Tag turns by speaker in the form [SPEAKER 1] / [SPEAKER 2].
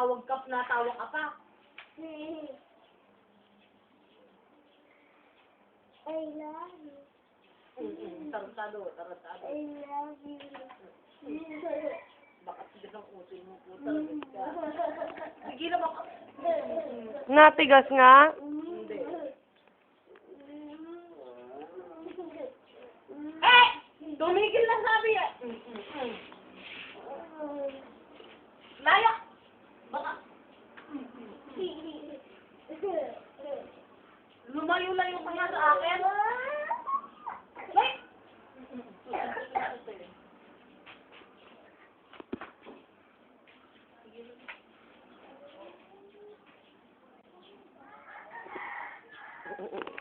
[SPEAKER 1] tawag ka pa.
[SPEAKER 2] I love you.
[SPEAKER 1] Tarantado.
[SPEAKER 2] I love you.
[SPEAKER 1] Baka tigas ang usin mo po talaga. Sige naman ka.
[SPEAKER 3] Natigas nga.
[SPEAKER 1] Hindi. Tumigil na sabi eh. Laya! Baka. Lumayo-layo ka nga sa akin.